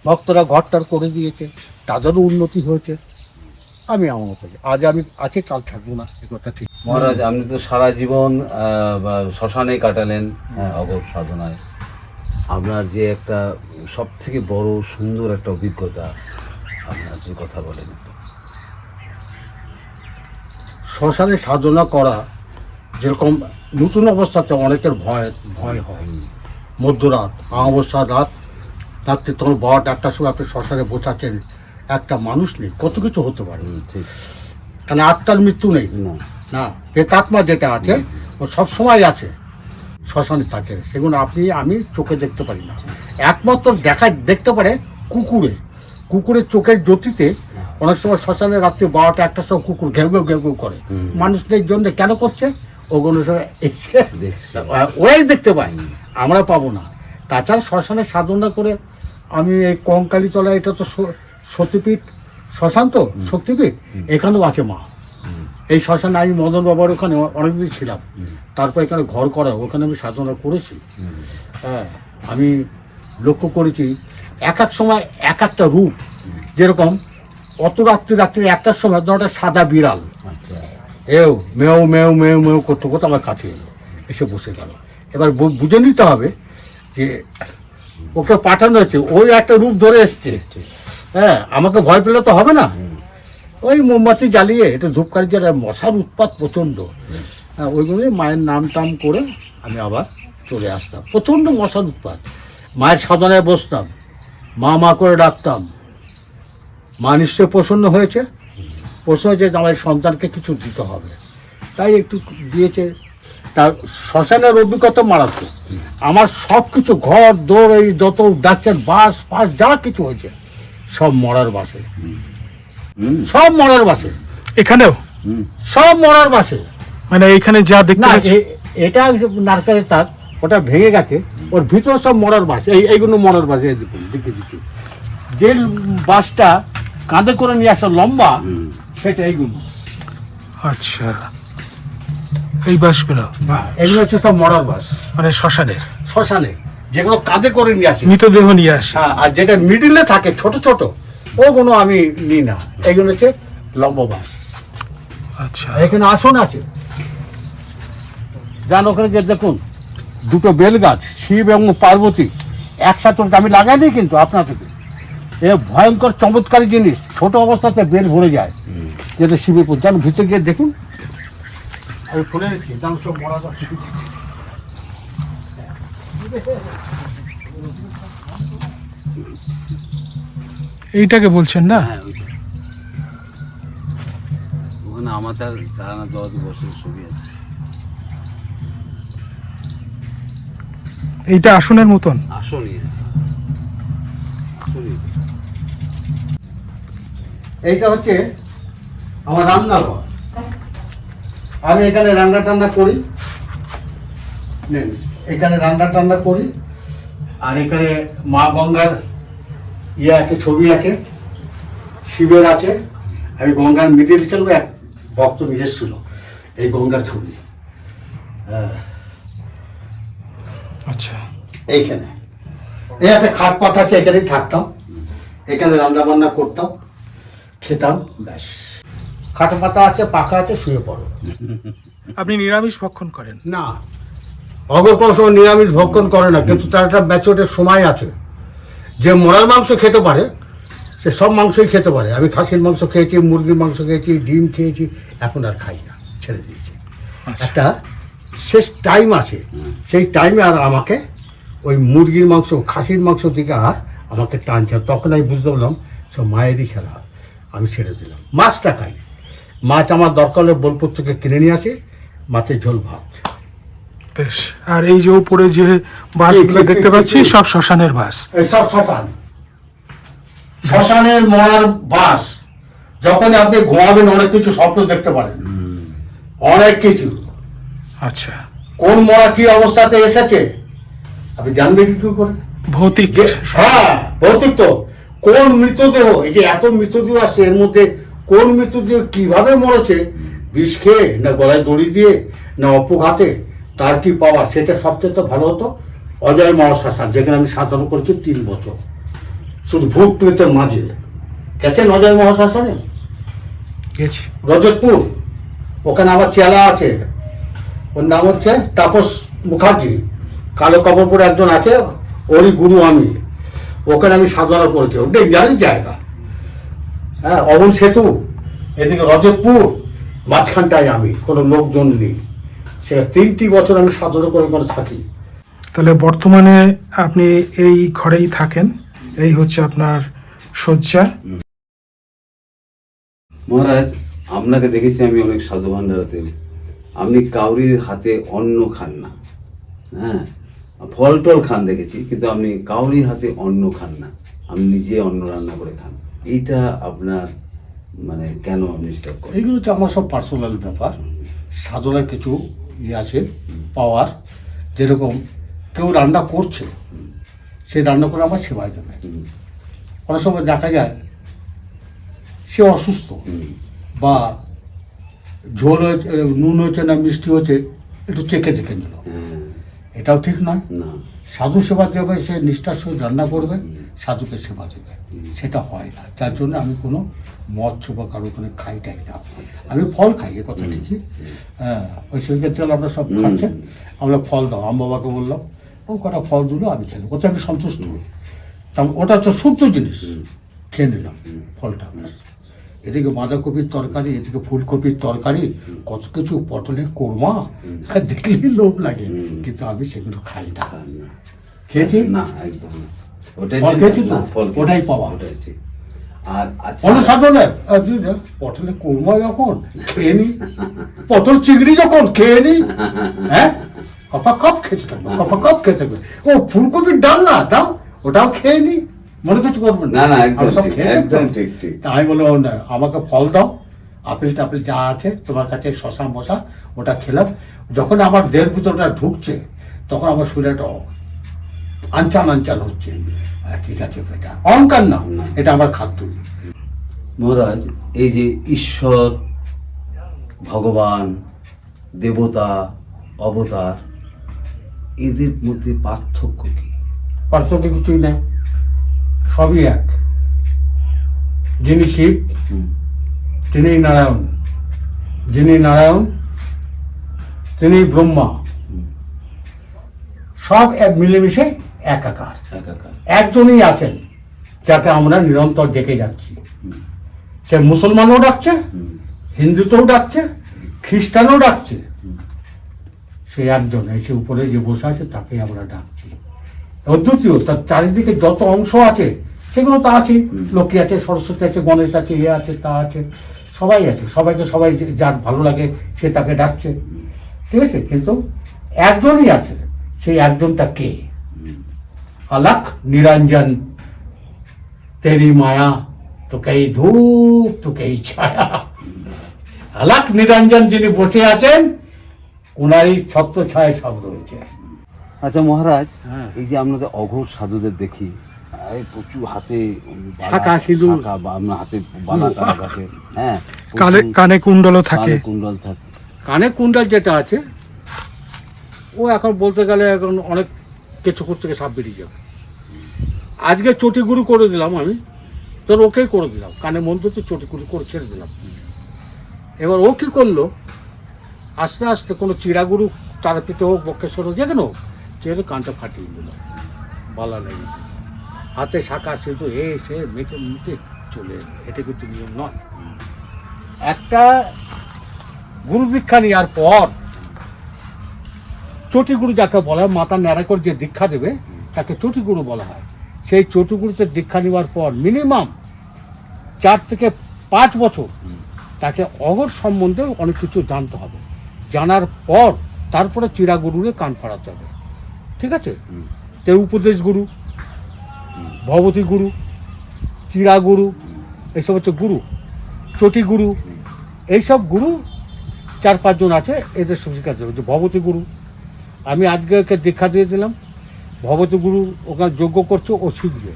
ভক্তরা ঘরটার করে দিয়েছে, তাদেরও উন্নতি হয়েছে। আমি আমার মতো আজ আমি আছি, কাল থাকবো না, এ কথা ঠিক। মহারাজ আপনি তো সারা জীবন শ্মশানে কাটালেন, অগপ সাধনায়। আপনার যে একটা সব থেকে বড় সুন্দর একটা অভিজ্ঞতা, আপনার যে কথা বলেন। শ্মশানে সাধনা করা যেরকম নতুন অবস্থাতে অনেকের ভয় ভয় হয়, মধ্যরাত অমাবস্যার রাত, রাত্রে তখন 12টার সময় আপনি শ্মশানে বসাচ্ছেন, একটা মানুষ নেই, কত কিছু হতে পারে। ঠিক কারণ আত্মার মৃত্যু নেই না। না, প্রেতাত্মা যেটা আছে ও সবসময় আছে, শ্মশানে থাকে, সেগুলো আমি চোখে দেখতে পারি না। একমাত্র দেখতে পারে কুকুরের চোখের জ্যোতিতে। অনেক সময় শ্মশানে রাত্রে 12টা-1টার সময় কুকুর ঘেউ ঘেউ ঘেউ ঘেউ করে, মানুষদের জন্য কেন করছে, ওগুলো সময় এসে ওরাই দেখতে পায়, আমরা পাবো না। তাছাড়া শ্মশানে সাধনা করে আমি এই কঙ্কালীতলা, এটা তো সতীপীঠ শ্মশান, তো শক্তিপীঠ, এখানেও আছে মা। এই শ্মশানে আমি মদন বাবার ওখানে অনেকদিন ছিলাম, তারপর এখানে ঘর করা, ওখানে আমি সাধনা করেছি। হ্যাঁ, আমি লক্ষ্য করেছি এক এক সময় এক একটা রূপ, যেরকম অত রাত্রি 1টার সময় একটা সাদা বিড়াল এও মেও মেও মেও মেও করতে করতে আমার কাছে এলো, এসে বসে গেল। এবার বুঝে নিতে হবে যে ওকে পাঠানো হয়েছে, ওই একটা রূপ ধরে এসছে। হ্যাঁ, আমাকে ভয় পেলে তো হবে না। ওই মোমবাতি জ্বালিয়ে এটা ধূপকাঠি জ্বালিয়ে, মশার উৎপাত প্রচণ্ড। হ্যাঁ, ওইগুলো মায়ের নাম টাম করে আমি আবার চলে আসতাম। প্রচণ্ড মশার উৎপাত, মায়ের সাধনায় বসতাম, মা মা করে ডাকতাম। মা নিশ্চয় প্রসন্ন হয়েছে, যে আমার সন্তানকে কিছু দিতে হবে, তাই একটু দিয়েছে। তার শ্মশানের অভিজ্ঞতা মারাত্মক। আমার সব কিছু ঘর দৌড়, এই যত ডাক্তার বাস ফাস যা কিছু হয়েছে সব মরার বাসে, সব মরার বাসে। এখানেও সব মরার বাসে, মানে এইখানে যা দেখতে না পাচ্ছি, এটা নারকেলের তার, ওটা ভেঙে গেছে, ওর ভিতরে সব মরার বাস। এইগুলো মরার বাস। এই দেখুন, দিকে দিকে যে বাসটা কাঁধে করে নিয়ে আসা লম্বা, সেটা এইগুলো। আচ্ছা, এই বাসগুলো এগুলো হচ্ছে সব মরার বাস, মানে শ্মশানের শ্মশানে যেগুলো কাঁধে করে নিয়ে আসে। মৃতদেহ নিয়ে আসে। হ্যাঁ, আর যেটা মিডিলে থাকে ছোট ছোট, ওগুলো আমি নিই না। এগুলো হচ্ছে লম্বা বাস। আচ্ছা, এখানে আসন আছে, যান ওখানে যে দেখুন, দুটো বেল গাছ, শিব এবং পার্বতী একসাথে, আমি লাগাই দিই কিন্তু আপনাদেরকে। এ ভয়ঙ্কর চমৎকারী জিনিস, ছোট অবস্থাতে বেল ভরে যায়, যেটা শিবের পুজো। যান ভিতরে গিয়ে দেখুন, আমি খুলে রেখেছি, যান সব মরা গাছ। এইটাকে বলছেন না? হ্যাঁ, ওখানে আমার তার 10 বছরের ছবি আছে। এইটা আসনের মতন। আসলে এইটা হচ্ছে আমার রান্নাঘর, আমি এখানে রান্না টান্না করি। নেন, এখানে রান্না টান্না করি, আর এখানে মা গঙ্গার ইয়ে আছে, ছবি আছে, শিবের আছে। আমি গঙ্গার মিডিল ছিল, এক ভক্ত নিয়ে এসেছিল এই গঙ্গার ছবি। হ্যাঁ, আচ্ছা, এইখানে এই একটা খাট পাতা আছে, এখানেই থাকতাম, এখানে রান্না বান্না করতাম, খেতাম, ব্যাস। খাট পাতা আছে, পাখা আছে, শুয়ে পড়ো। আপনি নিরামিষ ভক্ষণ করেন? না, অগর কোনো সময় নিরামিষ ভক্ষণ করে না, কিন্তু তার একটা ব্যাচটের সময় আছে। যে মরার মাংস খেতে পারে সে সব মাংসই খেতে পারে। আমি খাসির মাংস খেয়েছি, মুরগির মাংস খেয়েছি, ডিম খেয়েছি, এখন আর খাই না, ছেড়ে দিয়েছি। আচ্ছা। একটা শেষ টাইম আছে, সেই টাইমে আর আমাকে ওই মুরগির মাংস, খাসির মাংস দিকে আর আমাকে টানছে। তখন আমি বুঝতে পারলাম সব মায়েরই খেলা, আমি ছেড়ে দিলাম। মাছটা খাই, মাছ আমার দরকার হলে বোলপুর থেকে কিনে নিয়ে আসি, মাছের ঝোল ভাত। বেশ। আর এই যে উপরে যে বাঁশগুলো দেখতে পাচ্ছি সব শ্মশানের বাঁশ? সব শ্মশান, শ্মশানের মরার বাস। যখন আপনি ঘুমাবেন অনেক কিছু স্বপ্ন দেখতে পারেন, অনেক কিছু। আচ্ছা, কোন মরা কি অবস্থাতে এসেছে আপনি জানবেন কি করে? ভৌতিক? হ্যাঁ, ভৌতিক তো। কোন মৃতদেহ, এই যে এত মৃতদেহ আছে, এর মধ্যে কোন মৃতদেহ কিভাবে মরেছে, বিষ খেয়ে না গলায় দড়ি দিয়ে না অপঘাতে, তার কি পাওয়ার, সেটা সবচেয়ে তো ভালো হতো অজয় মহাশ্মশান, যেখানে আমি সাধনা করেছি 3 বছর, শুধু ভূত প্রেতের মাঝে। গেছেন অজয় মহাশ্মশানে? গেছি। রজতপুর, ওখানে আমার চেলা আছে, ওর নাম হচ্ছে তাপস মুখার্জি, কালো কাপড় পরে একজন আছে, ওরই গুরু আমি। ওখানে আমি সাধনা করেছি, ডেঞ্জারাস জায়গা। হ্যাঁ, অবন সেতু, এদিকে রজতপুর, মাঝখানটায় আমি, কোনো লোকজন নেই। সেটা 3টি বছর আমি সাধনা করে ওখানে থাকি। তাহলে বর্তমানে আপনি এই ঘরেই থাকেন, এই হচ্ছে আপনার শয্যা। মহারাজ, আপনাকে দেখেছি আমি অনেক সাধু ভান্ডারাতে, আপনি কাউরির হাতে অন্ন খান না। হ্যাঁ, ফল টল খান দেখেছি, কিন্তু আপনি কাউরির হাতে অন্ন খান না, আপনি নিজে অন্ন রান্না করে খান। এইটা আপনার মানে কেন আপনি সেটা করেন? এইগুলো তো আমার সব পার্সোনাল ব্যাপার। সাধনার কিছু ইয়ে আছে, পাওয়ার। যেরকম কেউ রান্না করছে, সে রান্না করে আমার সেবায় দেবে। অনেক সময় দেখা যায় সে অসুস্থ, বা ঝোল হয়েছে, নুন হয়েছে না মিষ্টি হয়েছে, একটু চেখে চেখে নিল, হ্যাঁ, এটাও ঠিক নয়। না, সাধু সেবা দেবে, সে নিষ্ঠার সহিত রান্না করবে, সাধুকে সেবা দেবে, সেটা হয় না। যার জন্য আমি কোনো মৎস্য বা কারো ওখানে খাইটাই না। আমি ফল খাই, এ কথা ঠিকই। হ্যাঁ, ওই সেদিকে তেল আমরা সব খাচ্ছেন, আমরা ফল দাও। আম বাবাকে বললাম, ও কটা ফল দিল, আমি খেলাম, ওতে আমি সন্তুষ্ট হই। ওটা হচ্ছে শুদ্ধ জিনিস, খেয়ে নিলাম ফলটা। এদিকে বাঁধাকপির তরকারি, এদিকে ফুলকপির তরকারি, কত কিছু, পটলের কোরমা, আর দেখলেই লোভ লাগে, কিন্তু আমি সেগুলো খাই না। খান না। খেয়েছি না, একদম না। ওটাই ফল খেয়েছি তো, না, ফল খেয়েছি। ওটাই পাওয়া। ওটাই ঠিক। আর আচ্ছা, অনুসাধনে পটলের কোরমা যখন খেয়ে নি, পটল চিংড়ি যখন খেয়ে নি, হ্যাঁ, কপা কপ খেতে থাকবে, কপা কপ খেতে থাকবে। ও ফুলকপির ডাল না দাও, ওটাও খেয়ে নি, মনে কিছু করবেন না, না, একদম আমরা সব ঠিক, খেয়ে একদম থাকতাম। ঠিক, ঠিক। তা আমি বললাম, না, আমাকে ফল দাও, আপেল টাপেল যা আছে তোমার কাছে, শশা মশা, ওটা খেলাম। যখন আমার দেহের ভিতরটা ঢুকছে, তখন আমার শরীরটা আনচান আনচান হচ্ছে। ঠিক আছে, এটা অহংকার না, এটা আমার খাদ্য। মহারাজ, এই যে ঈশ্বর, ভগবান, দেবতা, অবতার, এদের মধ্যে পার্থক্য কি? পার্থক্য কিছুই নেই, সবই এক। যিনি শিব, তিনি নারায়ণ, যিনি নারায়ণ তিনি ব্রহ্মা, সব এক, মিলেমিশে একাকার। একাকার। একজনই আছেন যাকে আমরা নিরন্তর ডেকে যাচ্ছি। সে মুসলমানও ডাকছে, হিন্দুতেও ডাকছে, খ্রিস্টানও ডাকছে। সে একজন, এসে উপরে যে বসে আছে তাকে আমরা ডাকছি। অদ্বিতীয়, তার চারিদিকে যত অংশ আছে সেগুলো তো আছে, লক্ষ্মী আছে, সরস্বতী আছে, গণেশ আছে, এ আছে, তা আছে, সবাই আছে। সবাইকে সবাই যার ভালো লাগে সে তাকে ডাকছে, ঠিক আছে। কিন্তু একজনই আছে, সেই একজনটা কে? अलख निरंजन, तेरी माया तो कई धूप तो कई ছায়া। अलख निरंजन যিনি বসে আছেন, ওনারই ছত্র ছায় সব রয়েছে। আচ্ছা মহারাজ, হ্যাঁ। এই যে আমরা যে অঘোর সাধুদের দেখি, এই প্রচুর হাতে বালা, শাঁখা, সিঁদুর। শাঁখা বা আমরা হাতে বালা কাটা থাকে, হ্যাঁ, কানে কুণ্ডলও থাকে। কানে কুণ্ডল থাকে। কানে কুণ্ডল যেটা আছে ও এখন বলতে গেলে এখন অনেক কেঁচো থেকে সাপ বেরিয়ে যাবে। আজকে চটিগুরু করে দিলাম আমি, তোর ওকেই করে দিলাম, কানে মন্ত্র তো চটিগুরু করে ছেড়ে দিলাম। এবার ও কী করলো, আস্তে আস্তে কোনো চিড়াগুরু তারাপীঠে হোক বক্রেশ্বর হোক যেখানে হোক, চেয়ে কানটা ফাটিয়ে দিল, বালা নেই, হাতে শাঁখা সেতু সে মেখে মুখে চলে এলো। এটা কিন্তু নিয়ম নয়। একটা গুরু দীক্ষা নেওয়ার পর চটিগুরু যাকে বলা হয়, মাথা ন্যাড়া করে যে দীক্ষা দেবে তাকে চটিগুরু বলা হয়। সেই চটিগুরুতে দীক্ষা নেওয়ার পর মিনিমাম 4 থেকে 5 বছর তাকে অঘোর সম্বন্ধে অনেক কিছু জানতে হবে। জানার পর তারপরে চিড়াগুরুরে কান ফাড়াতে হবে, ঠিক আছে? তো উপদেশ গুরু, ভবতী গুরু, চিড়াগুরু, এইসব হচ্ছে গুরু। চটিগুরু, এইসব গুরু 4-5 জন আছে, এদের সব শিখাতে হবে। যে ভবতী গুরু, আমি আজকে ওকে দীক্ষা দিয়ে দিলাম, ভবতী গুরু ওখানে যজ্ঞ করছে, ও শিখবে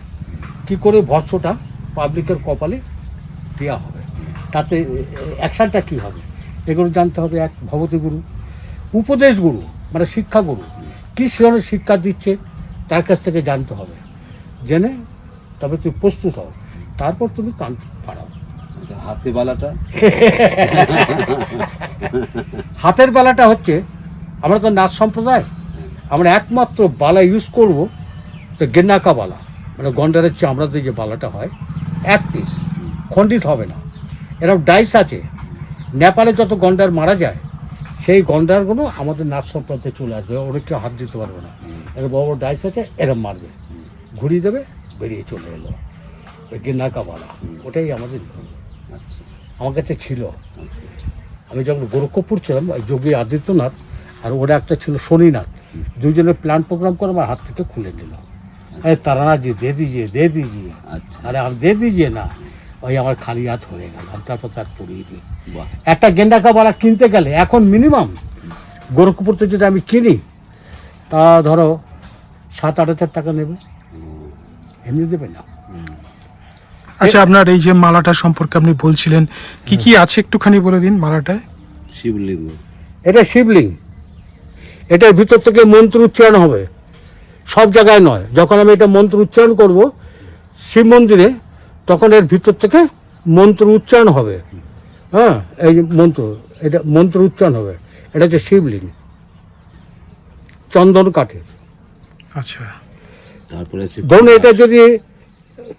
কী করে ভস্মটা পাবলিকের কপালে দেওয়া হবে, তাতে অ্যাকশানটা কী হবে, এগুলো জানতে হবে। এক ভবতী গুরু। উপদেশ গুরু মানে শিক্ষা গুরু, কী ধরনের শিক্ষা দিচ্ছে তার কাছ থেকে জানতে হবে, জেনে তবে তুমি প্রস্তুত হও, তারপর তুমি কান ফাড়াও। আচ্ছা, হাতে বালাটা? হাতের বালাটা হচ্ছে, আমরা তো নাচ সম্প্রদায়, আমরা একমাত্র বালা ইউজ করব তো গেন্নাকা বালা, মানে গন্ডারের চামড়াতে যে বালাটা হয়, 1 পিস, খণ্ডিত হবে না। এরকম ডাইস আছে, নেপালে যত গন্ডার মারা যায় সেই গন্ডারগুলো আমাদের নাচ সম্প্রদায়ে চলে আসবে, ওরা কেউ হাত দিতে পারবে না। এর বড় বড় ডাইস আছে, এরম মারবে, ঘুরিয়ে দেবে, বেরিয়ে চলে এলো, ওই গেন্নাকা বালা। ওটাই আমাদের, আমার কাছে ছিল। আমি যখন গোরক্ষপুর ছিলাম, ওই যোগী আদিত্যনাথ আর ওরা একটা ছিল শনিনাথ, দুজনে প্ল্যান প্রোগ্রাম করে আমার হাত থেকে খুলে নিল। আরে তারানাথ জি দে দিজিয়ে, দে দিজিয়ে। আচ্ছা, আরে আমি দে দিজিয়ে না, ওই আমার খালি হাত হয়ে গেল, আমি তারপর তার পড়িয়ে দিই। বাহ, একটা গেন্ডাকা বালা কিনতে গেলে এখন মিনিমাম গোরক্ষপুর থেকে যদি আমি কিনি, তা ধরো 7-8 হাজার টাকা নেবে, এমনি দেবে না। আচ্ছা, আপনার এই যে মালাটা সম্পর্কে আপনি বলছিলেন, কি কি আছে একটুখানি বলে দিন মালাটায়। শিবলিঙ্গ। এটা শিবলিঙ্গ, এটার ভিতর থেকে মন্ত্র উচ্চারণ হবে, সব জায়গায় নয়। যখন আমি এটা মন্ত্র উচ্চারণ করব শিব মন্দিরে, তখন এর ভিতর থেকে মন্ত্র উচ্চারণ হবে। হ্যাঁ, এই যে মন্ত্র, এটা মন্ত্র উচ্চারণ হবে। এটা হচ্ছে শিবলিঙ্গ, চন্দন কাঠের। আচ্ছা, তারপরে আছে ধরুন এটা যদি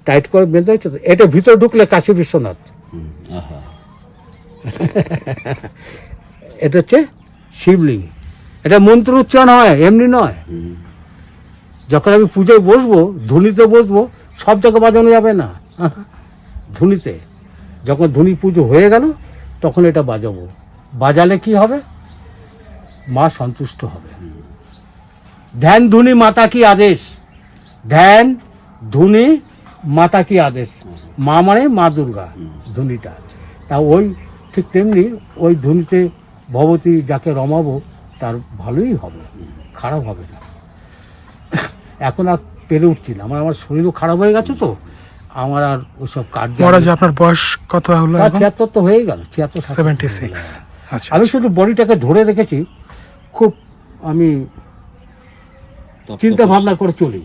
টাইট করে বেঁধে হচ্ছে, এটা ভিতরে ঢুকলে কাশী বিশ্বনাথ। আহা, এটা হচ্ছে শিবলিঙ্গ, এটা মন্ত্র উচ্চারণ হয়, এমনি নয়। যখন আমি পুজোয় বসবো, ধুনিতে বসবো, সব জায়গায় বাজানো যাবে না। ধুনিতে, যখন ধুনি পুজো হয়ে গেল তখন এটা বাজাবো। বাজালে কি হবে, মা সন্তুষ্ট হবে। ধ্যান ধুনি মাতা কি আদেশ, ধ্যান ধুনি মাতা কি আদেশ, মা মানে মা দুর্গা, ধুনিটা। তা ওই ঠিক তেমনি ওই ধুনিতে ভগবতী যাকে রমাবো তার ভালোই হবে, খারাপ হবে না। এখন আর পেরে উঠছি না, আমার শরীরও খারাপ হয়ে গেছে, তো আমার আর ওইসব কাজ। মহারাজ আপনার বয়স কত হলো এখন? 76 তো হয়ে গেল, 76। আচ্ছা, আমি শুধু বডিটাকে ধরে রেখেছি, খুব আমি চিন্তা ভাবনা করে চলি।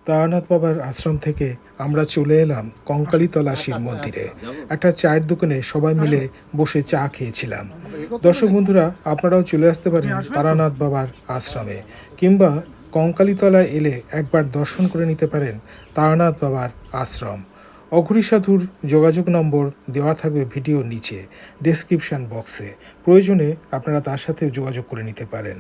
তারানাথ বাবার আশ্রম থেকে আমরা চলে এলাম কঙ্কালীতলা শিব মন্দিরে। একটা চায়ের দোকানে সবাই মিলে বসে চা খেয়েছিলাম। দর্শক বন্ধুরা, আপনারাও চলে আসতে পারেন তারানাথ বাবার আশ্রমে, কিংবা কঙ্কালীতলা এলে একবার দর্শন করে নিতে পারেন তারানাথ বাবার আশ্রম। অঘরী সাধুর যোগাযোগ নম্বর দেওয়া থাকবে ভিডিওর নিচে ডেসক্রিপশন বক্সে, প্রয়োজনে আপনারা তার সাথে যোগাযোগ করে নিতে পারেন।